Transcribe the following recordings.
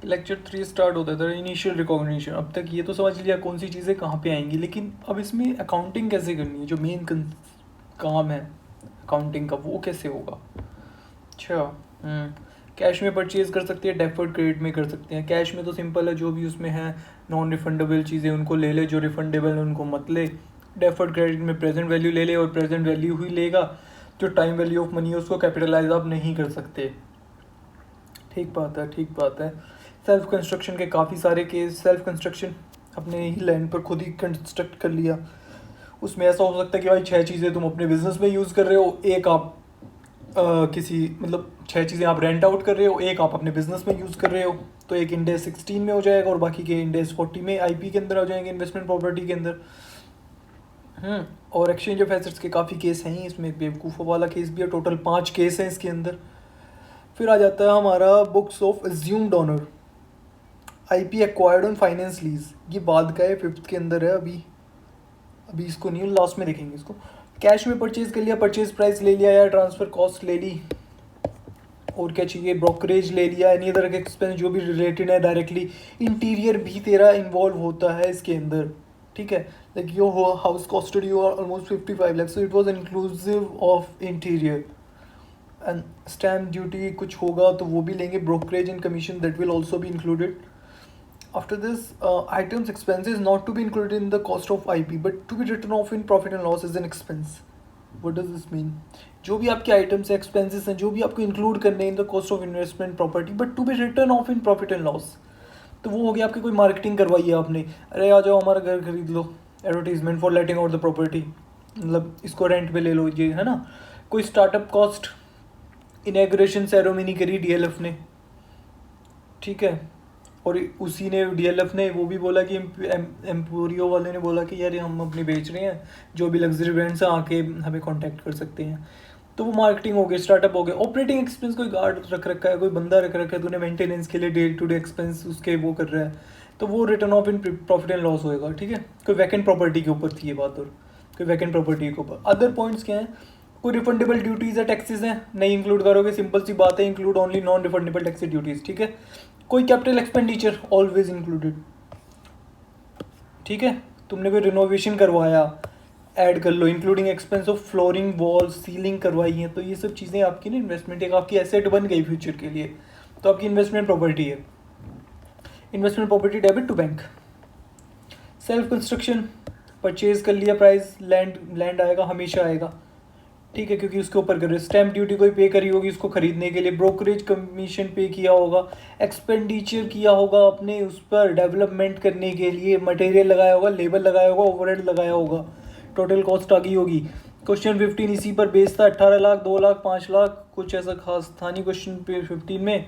Lecture 3 start होता था initial recognition. अब तक ये तो समझ लिया कौन सी चीज़ें कहाँ पे आएंगी, लेकिन अब इसमें अकाउंटिंग कैसे करनी है, जो मेन काम है अकाउंटिंग का वो कैसे होगा। अच्छा, कैश में परचेज कर सकते हैं, डेफर्ड क्रेडिट में कर सकते हैं। कैश में तो सिंपल है, जो भी उसमें है नॉन रिफंडेबल चीज़ें उनको ले ले, जो रिफंडेबल है उनको मत ले। डेफर्ड क्रेडिट में प्रेजेंट वैल्यू ले ले, और प्रेजेंट वैल्यू ही लेगा, जो टाइम वैल्यू ऑफ मनी है उसको कैपिटलाइज आप नहीं कर सकते। ठीक बात है, ठीक बात है। सेल्फ कंस्ट्रक्शन के काफ़ी सारे केस, सेल्फ कंस्ट्रक्शन अपने ही लैंड पर खुद ही कंस्ट्रक्ट कर लिया। उसमें ऐसा हो सकता है कि भाई 6 चीज़ें तुम अपने बिजनेस में यूज़ कर रहे हो, एक आप किसी मतलब 6 चीज़ें आप रेंट आउट कर रहे हो, एक आप अपने बिजनेस में यूज़ कर रहे हो, तो एक इंडेस 16 में हो जाएगा और बाकी के इंडेस 40 में आईपी के अंदर आ जाएंगे, इन्वेस्टमेंट प्रॉपर्टी के अंदर। और एक्सचेंज ऑफ एसेट्स के काफ़ी केस हैं इसमें, बेवकूफ़ों वाला केस भी है, टोटल 5 केस हैं इसके अंदर। फिर आ जाता है हमारा books of assumed owner, IP acquired on finance lease, ये बाद का है, 5th के अंदर है। अभी इसको नहीं, लास्ट में देखेंगे इसको। कैश में परचेज कर लिया, परचेज प्राइस ले लिया या ट्रांसफ़र कॉस्ट ले ली, और क्या चाहिए, ब्रोकरेज ले लिया, एनी अदर एक्सपेंस जो भी रिलेटेड है डायरेक्टली। इंटीरियर भी तेरा इन्वॉल्व होता है इसके अंदर, ठीक है। Like your house costed you are almost 55 lakh, so it was inclusive of interior. And stamp duty कुछ होगा तो वो भी लेंगे, brokerage and commission that will also be included. After this, items expenses not to be included in the cost of IP but to be written off in profit and loss as an expense. What does this mean? जो भी आपके items expenses हैं, जो भी आपको include करने in the cost of investment property but to be return of in profit and loss. तो वो हो गया आपकी कोई मार्केटिंग करवाई है आपने, अरे आ जाओ हमारा घर खरीद लो, advertisement for letting out the property, मतलब इसको रेंट पे ले लो, ये है ना। कोई स्टार्टअप कॉस्ट, इनॉग्रेशन सेरेमनी करी डीएलएफ ने, ठीक है, और उसी ने डीएलएफ ने वो भी बोला कि एम्पोरियो वाले ने बोला कि यार हम अपनी बेच रहे हैं, जो भी लग्जरी ब्रांड्स हैं आके हमें कांटेक्ट कर सकते हैं। तो वो मार्केटिंग हो गई, स्टार्टअप हो गया। ऑपरेटिंग एक्सपेंस कोई गार्ड रख रखा है, कोई बंदा रख रखा है, तूने मेंटेनेंस के लिए डे टू डे एक्सपेंस उसके वो कर रहा है, तो वो return of in profit and loss होएगा, ठीक है। कोई वैकेंट प्रॉपर्टी के ऊपर थी ये बात, और कोई वैकेंट प्रॉपर्टी के ऊपर। अदर पॉइंट्स क्या हैं, कोई रिफंडेबल ड्यूटीज़ है, टैक्सेस हैं, नहीं इंक्लूड करोगे, सिंपल सी बात है, include only non refundable tax duties, ठीक है। कोई कैपिटल एक्सपेंडिचर ऑलवेज इंक्लूडेड, ठीक है। तुमने कोई रिनोवेशन करवाया, ऐड कर लो, including expense of flooring, wall, ceiling करवाई है, तो ये सब चीज़ें आपकी ना इन्वेस्टमेंट, एक आपकी एसेट बन गई फ्यूचर के लिए, तो आपकी इन्वेस्टमेंट प्रॉपर्टी है। Investment property debit to bank. Self construction, purchase कर लिया, प्राइस लैंड आएगा, हमेशा आएगा, ठीक है, क्योंकि उसके ऊपर कर रहे। स्टैम्प ड्यूटी कोई पे करी होगी उसको खरीदने के लिए, ब्रोकरेज कमीशन पे किया होगा, एक्सपेंडिचर किया होगा अपने उस पर डेवलपमेंट करने के लिए, मटेरियल लगाया होगा, लेबर लगाया होगा, ओवरहेड लगाया होगा, टोटल कॉस्ट आ गई होगी। क्वेश्चन 15 इसी पर बेस था, 18 लाख, 2 लाख, 5 लाख, कुछ ऐसा खास था नहीं क्वेश्चन पे 15 में।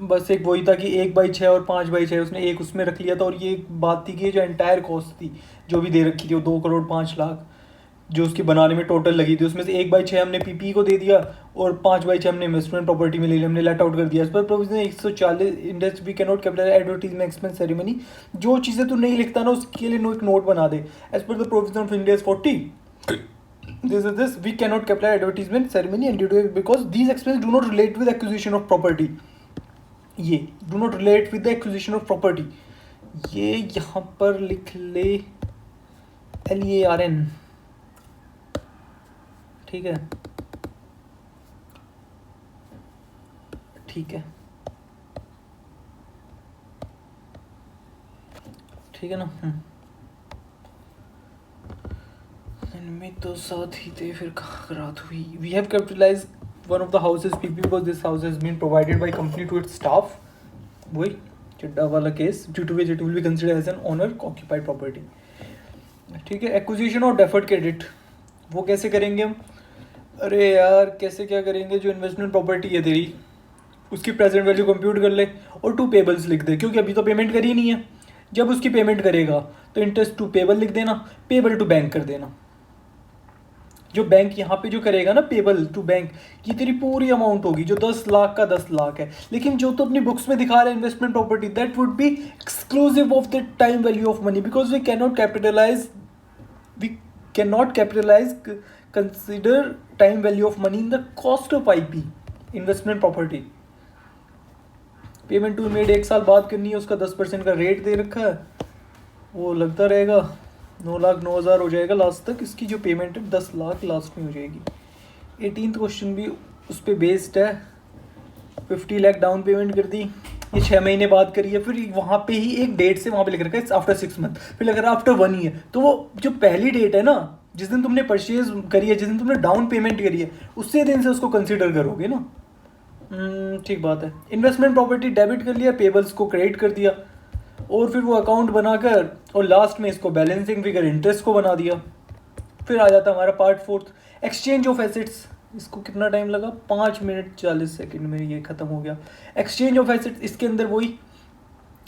बस एक वही था कि 1/6 और 5/6 उसने एक उसमें रख लिया था, और ये बात थी कि जो एंटायर कॉस्ट थी जो भी दे रखी थी वो 2 करोड़ 5 लाख जो उसकी बनाने में टोटल लगी थी, उसमें से 1/6 हमने पीपी को दे दिया और 5/6 हमने इन्वेस्टमेंट प्रॉपर्टी में ले लिया, हमने लेट आउट कर दिया। इस पर provision 140 index we can not capitalize advertisement expense ceremony. जो चीज़ें तू नहीं लिखता ना उसके लिए एक नोट बना दे, as per the provision of index 40 this we cannot capitalize advertisement ceremony and due to because these expenses do not relate with acquisition of property। ये do not relate with the acquisition of property, ये यहाँ पर लिख ले LEARN, ठीक है, ठीक है, ठीक है ना। इनमें तो साथ ही थे, फिर कहाँ रात हुई। We have capitalize one of the houses PP because this house has been provided by company to its staff, वही चिड्डा वाला case, due to which it will be considered as an owner occupied property, ठीक है। Acquisition और deferred credit वो कैसे करेंगे हम, अरे यार कैसे क्या करेंगे, जो इन्वेस्टमेंट प्रॉपर्टी है तेरी उसकी प्रेजेंट वैल्यू कंप्यूट कर ले और टू पेबल्स लिख दे, क्योंकि अभी तो पेमेंट करी नहीं है। जब उसकी पेमेंट करेगा तो इंटरेस्ट टू पेबल लिख देना, पेबल टू बैंक कर देना। जो बैंक यहाँ पे जो करेगा ना पेबल टू बैंक, ये तेरी पूरी अमाउंट होगी, जो 10 लाख का 10 लाख है। लेकिन जो तो अपनी बुक्स में दिखा रहा है investment property, that would be exclusive of the time value of money, because we cannot capitalize consider time value of money in the cost of IP investment property. Payment to made 1 साल बाद करनी है, उसका 10% का rate दे रखा है, वो लगता रहेगा 9,09,000 हो जाएगा लास्ट तक। इसकी जो पेमेंट है 10 लाख लास्ट में हो जाएगी। 18th क्वेश्चन भी उस पर बेस्ड है। 50 लाख डाउन पेमेंट कर दी, ये 6 महीने बाद करी है। फिर वहाँ पे ही एक डेट से वहाँ पे लिख रखा है आफ्टर 6 मंथ, फिर लिख रहा है आफ्टर 1 ईयर। तो वो जो पहली डेट है ना, जिस दिन तुमने परचेज करी है, जिस दिन तुमने डाउन पेमेंट करी है, उससे दिन से उसको कंसिडर करोगे ना। ठीक बात है। इन्वेस्टमेंट प्रॉपर्टी डेबिट कर लिया, पेबल्स को क्रेडिट कर दिया, और फिर वो अकाउंट बनाकर और लास्ट में इसको बैलेंसिंग फिगर इंटरेस्ट को बना दिया। फिर आ जाता है हमारा पार्ट 4, एक्सचेंज ऑफ एसेट्स। इसको कितना टाइम लगा, 5 मिनट 40 सेकंड में ये ख़त्म हो गया। एक्सचेंज ऑफ एसेट्स, इसके अंदर वही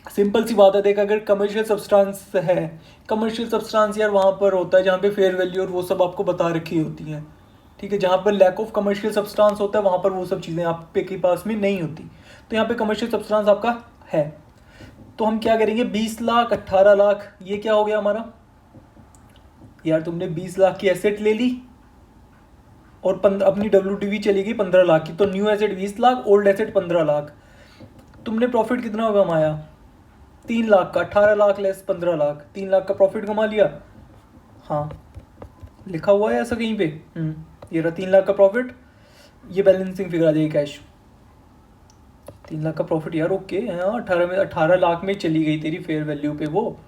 सिंपल सी बात है। देख, अगर कमर्शियल सब्सटेंस है, कमर्शियल सब्सटेंस यार वहाँ पर होता है जहाँ पे फेयर वैल्यू और वो सब आपको बता रखी होती हैं, ठीक है। जहाँ पर लैक ऑफ कमर्शियल सब्सटेंस होता है वहाँ पर वो सब चीज़ें आपके के पास में नहीं होती। तो यहाँ पे कमर्शियल सब्सटेंस आपका है, तो हम क्या करेंगे, 20 लाख 18 लाख, ये क्या हो गया हमारा यार, तुमने 20 लाख की एसेट ले ली और अपनी WDV चली गई 15 लाख की, तो new asset 20 lakh, old asset 15 lakh. तुमने प्रॉफिट कितना कमाया, 3 लाख का, 18 लाख लेस 15 लाख, 3 लाख का प्रॉफिट कमा लिया। हाँ, लिखा हुआ है ऐसा कहीं पे। ये रहा 3 लाख का प्रॉफिट, ये बैलेंसिंग फिगर आ जाएगी कैश। 3 लाख का प्रॉफिट यार, ओके। हाँ, 18 लाख में चली गई तेरी फेयर वैल्यू पे वो,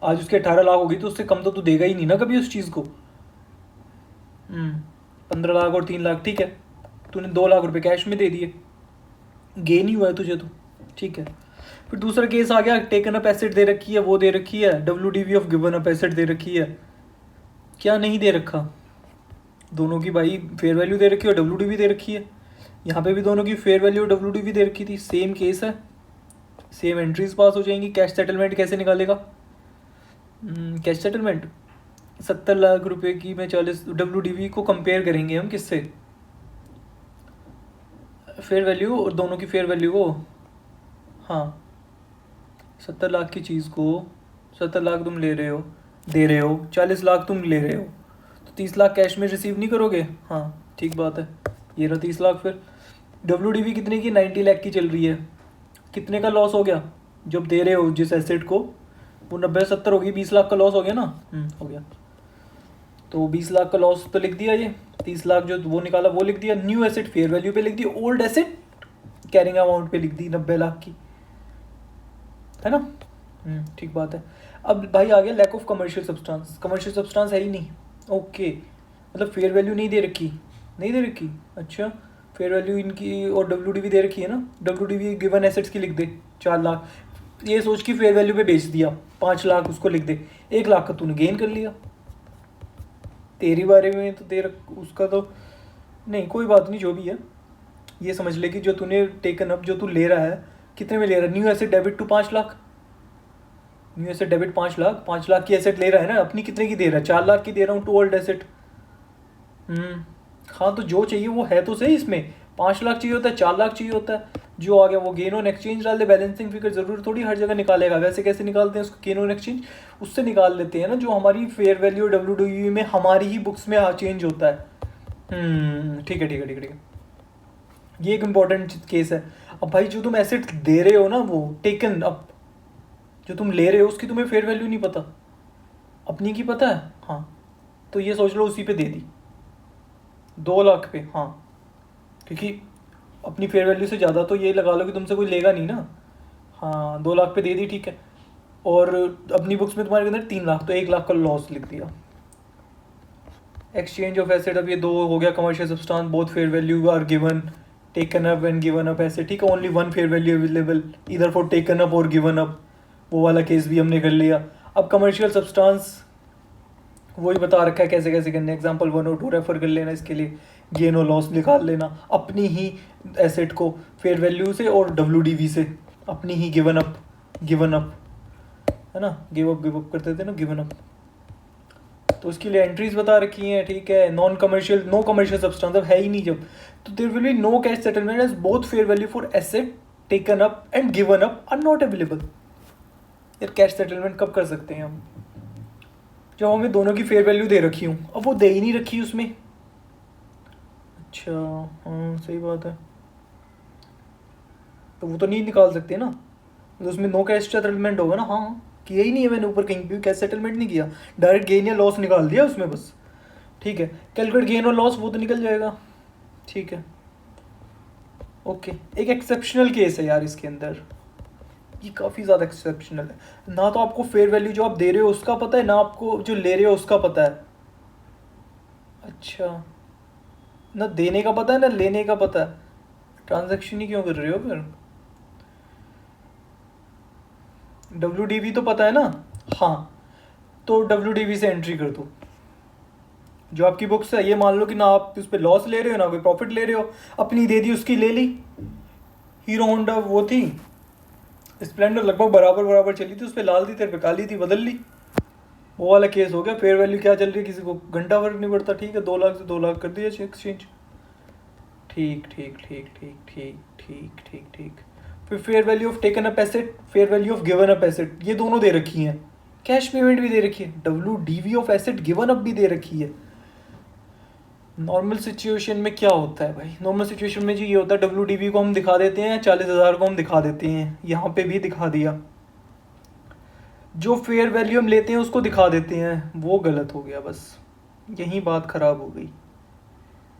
आज उसके 18 लाख हो गई, तो उससे कम तो तू देगा ही नहीं ना कभी उस चीज़ को। 15 लाख और 3 लाख, ठीक है, तूने 2 लाख रुपए कैश में दे दिए, गेन ही हुआ है तुझे तो, ठीक है। फिर दूसरा केस आ गया, टेकन अप एसेट दे रखी है, वो दे रखी है, WDV of given up asset दे रखी है, क्या नहीं दे रखा, दोनों की भाई फेयर वैल्यू दे रखी है और WDV दे रखी है। यहाँ पे भी दोनों की फेयर वैल्यू और WDV दे रखी थी, सेम केस है, सेम एंट्रीज पास हो जाएंगी। कैश सेटलमेंट कैसे निकालेगा, कैश सेटलमेंट 70 लाख रुपए की मैं 40 WDV को कंपेयर करेंगे हम किससे, फेयर वैल्यू और दोनों की फेयर वैल्यू को। हाँ, 70 लाख की चीज़ को 70 लाख तुम ले रहे हो, दे रहे हो, 40 लाख तुम ले रहे हो, तो 30 लाख कैश में रिसीव नहीं करोगे। हाँ, ठीक बात है, ये रहा 30 लाख। फिर WDV कितने की, 90 लाख की चल रही है, कितने का लॉस हो गया, जब दे रहे हो जिस एसेट को वो 90-70 होगी, 20 लाख का लॉस हो गया ना। हो गया, तो 20 लाख का लॉस तो लिख दिया, ये 30 लाख जो वो निकाला वो लिख दिया, न्यू एसेट फेयर वैल्यू पे लिख दी, ओल्ड एसेट कैरिंग अमाउंट पे लिख दी 90 लाख की, है ना। ठीक बात है। अब भाई आ गया lack of commercial substance, commercial substance है ही नहीं, ओके, मतलब फेयर वैल्यू नहीं दे रखी, नहीं दे रखी, अच्छा, फेयर वैल्यू इनकी और WDV दे रखी है ना, WDV गिवन एसेट्स की लिख दे 4 लाख, ये सोच के फेयर वैल्यू पे बेच दिया 5 लाख, उसको लिख दे, 1 लाख का तूने गेन कर लिया। तेरी बारे में तो तेरा उसका तो नहीं, कोई बात नहीं, जो भी है ये समझ ले कि जो तूने टेकन अप, जो तू ले रहा है, कितने में ले रहा है, new asset debit to 5 lakh, new asset debit 5 lakh, 5 lakh की एसेट ले रहा है ना, अपनी कितने की दे रहा है, 4 लाख की दे रहा हूँ टू ओल्ड एसेट। हाँ, तो जो चाहिए वो है तो सही, इसमें 5 लाख चाहिए होता है, 4 लाख चाहिए होता है, जो आ गया वो गेन ऑन एक्सचेंज डाल दे। बैलेंसिंग फिगर जरूर थोड़ी हर जगह निकालेगा, वैसे कैसे निकालते हैं उसको, गेन ऑन एक्सचेंज उससे निकाल लेते हैं ना, जो हमारी फेयर वैल्यू WDV में हमारी ही बुक्स में चेंज होता है। ठीक है, ठीक है, ठीक है, ठीक है, ये एक इम्पॉर्टेंट केस है। अब भाई जो तुम एसेट दे रहे हो ना, वो टेकन अप जो तुम ले रहे हो, उसकी तुम्हें फेयर वैल्यू नहीं पता, अपनी की पता है। हाँ, तो ये सोच लो उसी पे दे दी 2 लाख पे। हाँ, क्योंकि अपनी फेयर वैल्यू से ज़्यादा तो ये लगा लो कि तुमसे कोई लेगा नहीं ना। हाँ, 2 लाख पे दे दी, ठीक है, और अपनी बुक्स में तुम्हारे अंदर 3 लाख, तो 1 लाख का लॉस लिख दिया। एक्सचेंज ऑफ एसेट, अब ये 2 हो गया, commercial substance both fair value are given, taken up and given up asset, ठीक है, only one fair value available इधर फॉर टेकन अप और गिवन अप, वो वाला केस भी हमने कर लिया। अब कमर्शियल सब्सटेंस वही बता रखा है कैसे कैसे करना, एग्जाम्पल 1 और 2 रेफर कर लेना, इसके लिए गेन और लॉस निकाल लेना अपनी ही एसेट को फेयर वैल्यू से और WDV से, अपनी ही गिवन अप है ना, गिव अप करते थे ना, गिवन अप, तो उसके लिए एंट्रीज बता रखी हैं, ठीक है। नो कमर्शियल सब्सटेंस अब है ही नहीं जब, तो there will be no cash settlement as both fair value for asset taken up and given up are not available. यार कैश सेटलमेंट कब कर सकते हैं हम, जब हमें दोनों की फेयर वैल्यू दे रखी हूँ, अब वो दे ही नहीं रखी उसमें। अच्छा, हाँ, सही बात है, तो वो तो नहीं निकाल सकते ना, तो उसमें नो कैश सेटलमेंट होगा ना। हाँ, किया ही नहीं है मैंने ऊपर कहीं भी कैश सेटलमेंट नहीं किया, डायरेक्ट गेन या लॉस निकाल दिया उसमें बस। ठीक है, कैलकुलेट गेन और लॉस वो तो निकल जाएगा। ठीक है, ओके। एक एक्सेप्शनल केस है यार इसके अंदर, ये काफ़ी ज़्यादा एक्सेप्शनल है। ना तो आपको फेयर वैल्यू जो आप दे रहे हो उसका पता है, ना आपको जो ले रहे हो उसका पता है। अच्छा, ना देने का पता है ना लेने का पता है, ट्रांजैक्शन ही क्यों कर रहे हो फिर? WDV तो पता है ना? हाँ, तो WDV से एंट्री कर दो। जो आपकी बुक्स है, ये मान लो कि ना आप उस पर लॉस ले रहे हो ना कोई प्रॉफिट ले रहे हो, अपनी दे दी उसकी ले ली। हीरो होंडा वो थी, स्प्लेंडर लगभग बराबर बराबर चली थी, उस पर लाल थी, तेरे पे काली थी, बदल ली। वो वाला केस हो गया। फेयर वैल्यू क्या चल रही है किसी को घंटा फर्क नहीं पड़ता। ठीक है, 2 लाख से 2 लाख कर दिया एक्सचेंज। ठीक ठीक ठीक ठीक ठीक ठीक ठीक ठीक। फिर fair value of taken up asset, fair value of given up asset, ये दोनों दे रखी हैं। कैश पेमेंट भी दे रखी है, WDV of asset given up भी दे रखी है। नॉर्मल सिचुएशन में क्या होता है भाई? नॉर्मल सिचुएशन में जी ये होता है, WDV को हम दिखा देते हैं 40,000 को हम दिखा देते हैं, यहाँ पे भी दिखा दिया। जो फेयर वैल्यू हम लेते हैं उसको दिखा देते हैं, वो गलत हो गया, बस यही बात ख़राब हो गई।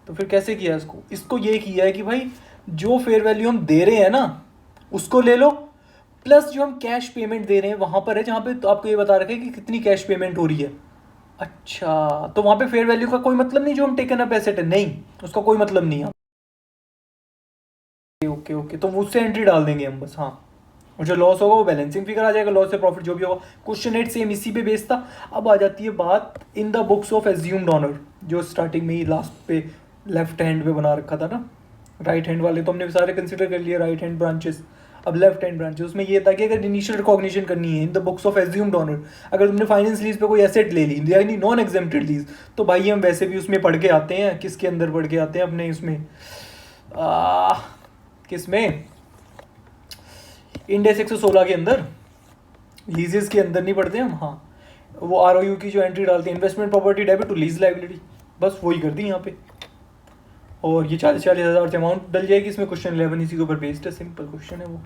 तो फिर कैसे किया इसको? इसको ये किया है कि भाई जो फेयर वैल्यू हम दे रहे हैं ना उसको ले लो, प्लस जो हम कैश पेमेंट दे रहे हैं वहाँ पर है जहाँ पे तो आपको ये बता रखा है कि कितनी कैश पेमेंट हो रही है। अच्छा, तो वहाँ पे फेयर वैल्यू का कोई मतलब नहीं, जो हम टेकन अप एसेट है नहीं, उसका कोई मतलब नहीं है। ओके ओके, तो उससे एंट्री डाल देंगे हम बस। हाँ, और जो लॉस होगा वो बैलेंसिंग फिगर आ जाएगा, लॉस से प्रॉफिट जो भी होगा। क्वेश्चन 8 सेम इसी पे बेस्ड था। अब आ जाती है बात in the books of assumed owner, जो स्टार्टिंग में ही लास्ट पे लेफ्ट हैंड पे बना रखा था ना। राइट हैंड वाले तो हमने सारे कंसिडर कर लिए, राइट हैंड ब्रांचेस। अब लेफ्ट हैंड ब्रांचेस, उसमें ये था कि अगर इनिशियल रिकॉग्निशन करनी है in the books of assumed owner, अगर तुमने फाइनेंस लीज पे कोई एसेट ले ली यानी नॉन एग्जेम्प्टेड लीज, तो भाई हम वैसे भी उसमें पढ़ के आते हैं। किसके अंदर पढ़ के आते हैं? अपने उसमें किस में, इंडेक्स 116 के अंदर, लीजेस के अंदर नहीं पढ़ते हम। हाँ, वो ROU की जो एंट्री डालते हैं, investment property debit to lease liability, बस वही कर दी यहाँ पे। और ये 40,000 से अमाउंट डल जाएगी इसमें। क्वेश्चन 11 इसी के ऊपर बेस्ड है, सिंपल क्वेश्चन है वो।